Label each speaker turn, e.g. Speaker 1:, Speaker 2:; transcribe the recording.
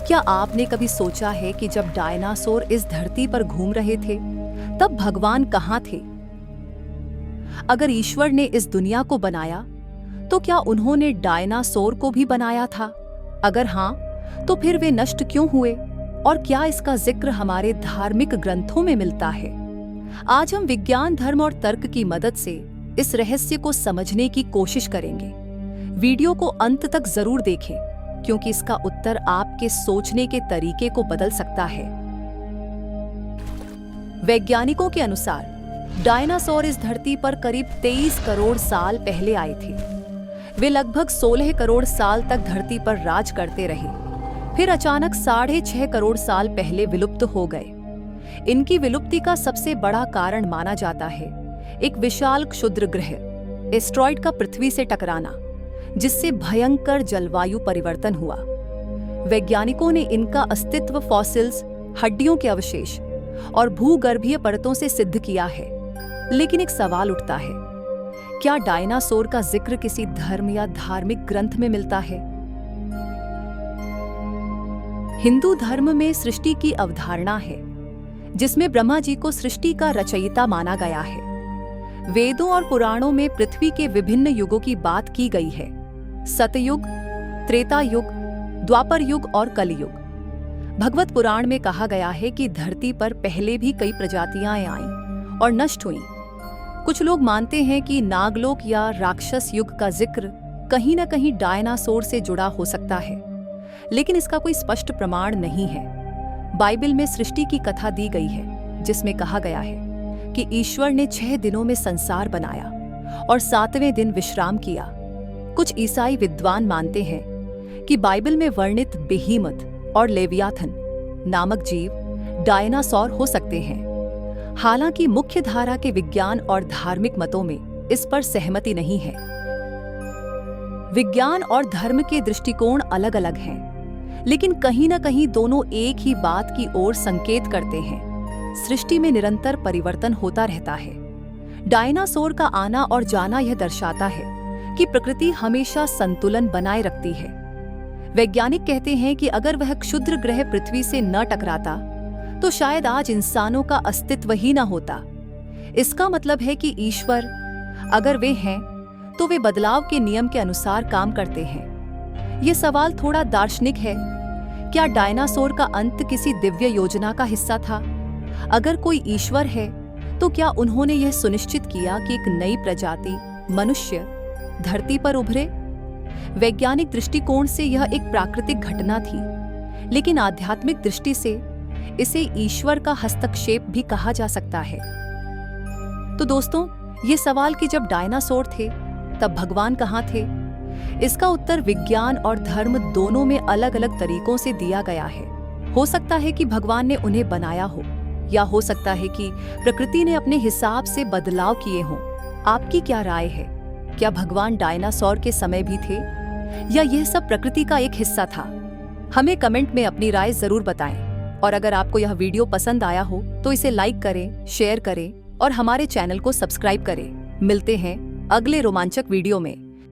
Speaker 1: क्या आपने कभी सोचा है कि जब डायनासोर इस धरती पर घूम रहे थे तब भगवान कहाँ थे? अगर ईश्वर ने इस दुनिया को बनाया तो क्या उन्होंने डायनासोर को भी बनाया था? अगर हाँ, तो फिर वे नष्ट क्यों हुए और क्या इसका जिक्र हमारे धार्मिक ग्रंथों में मिलता है? आज हम विज्ञान, धर्म और तर्क की मदद से इस रहस्य को समझने की कोशिश करेंगे। वीडियो को अंत तक जरूर देखें, क्योंकि इसका उत्तर आपके सोचने के तरीके को बदल सकता है। वैज्ञानिकों के अनुसार डायनासोर इस धरती पर करीब 23 करोड़ साल पहले आए थे। वे लगभग 16 करोड़ साल तक धरती पर राज करते रहे, फिर अचानक 6.5 करोड़ साल पहले विलुप्त हो गए। इनकी विलुप्ति का सबसे बड़ा कारण माना जाता है एक विशाल क्षुद्र ग्रह एस्ट्रॉइड का पृथ्वी से टकराना, जिससे भयंकर जलवायु परिवर्तन हुआ। वैज्ञानिकों ने इनका अस्तित्व फॉसिल्स, हड्डियों के अवशेष और भूगर्भीय परतों से सिद्ध किया है। लेकिन एक सवाल उठता है, क्या डायनासोर का जिक्र किसी धर्म या धार्मिक ग्रंथ में मिलता है? हिंदू धर्म में सृष्टि की अवधारणा है, जिसमें ब्रह्मा जी को सृष्टि का रचयिता माना गया है। वेदों और पुराणों में पृथ्वी के विभिन्न युगों की बात की गई है: सतयुग, त्रेता युग, द्वापर युग और कलयुग। भगवत पुराण में कहा गया है कि धरती पर पहले भी कई प्रजातियां आईं और नष्ट हुईं। कुछ लोग मानते हैं कि नागलोक या राक्षस युग का जिक्र कहीं न कहीं डायनासोर से जुड़ा हो सकता है, लेकिन इसका कोई स्पष्ट प्रमाण नहीं है। बाइबल में सृष्टि की कथा दी गई है, जिसमें कहा गया है कि ईश्वर ने 6 दिनों में संसार बनाया और 7वें दिन विश्राम किया। कुछ ईसाई विद्वान मानते हैं कि बाइबल में वर्णित बेहीमत और लेवियाथन नामक जीव डायनासोर हो सकते हैं। हालांकि मुख्य धारा के विज्ञान और धार्मिक मतों में इस पर सहमति नहीं है। विज्ञान और धर्म के दृष्टिकोण अलग-अलग हैं, लेकिन कहीं न कहीं दोनों एक ही बात की ओर संकेत करते हैं। सृष्टि में निरंतर परिवर्तन होता रहता है। डायनासोर का आना और जाना यह दर्शाता है कि प्रकृति हमेशा संतुलन बनाए रखती है। वैज्ञानिक कहते हैं कि अगर वह क्षुद्र ग्रह पृथ्वी से न टकराता तो शायद आज इंसानों का अस्तित्व ही न होता। इसका मतलब है कि ईश्वर, अगर वे हैं, तो वे बदलाव के नियम के अनुसार काम करते हैं। ये सवाल थोड़ा दार्शनिक है। क्या डायनासोर का अंत किसी दिव्य योजना का हिस्सा था? अगर कोई ईश्वर है, तो क्या उन्होंने यह सुनिश्चित किया कि एक नई प्रजाति, मनुष्य, धरती पर उभरे? वैज्ञानिक दृष्टिकोण से यह एक प्राकृतिक घटना थी, लेकिन आध्यात्मिक दृष्टि से इसे ईश्वर का हस्तक्षेप भी कहा जा सकता है। तो दोस्तों, ये सवाल कि जब डायनासोर थे तब भगवान कहाँ थे, इसका उत्तर विज्ञान और धर्म दोनों में अलग-अलग तरीकों से दिया गया है। हो सकता है कि भगवान ने उन्हें बनाया हो, या हो सकता है कि प्रकृति ने अपने हिसाब से बदलाव किए हों। आपकी क्या राय है? क्या भगवान डायनासोर के समय भी थे, या यह सब प्रकृति का एक हिस्सा था? हमें कमेंट में अपनी राय जरूर बताएं। और अगर आपको यह वीडियो पसंद आया हो तो इसे लाइक करें, शेयर करें और हमारे चैनल को सब्सक्राइब करें। मिलते हैं अगले रोमांचक वीडियो में।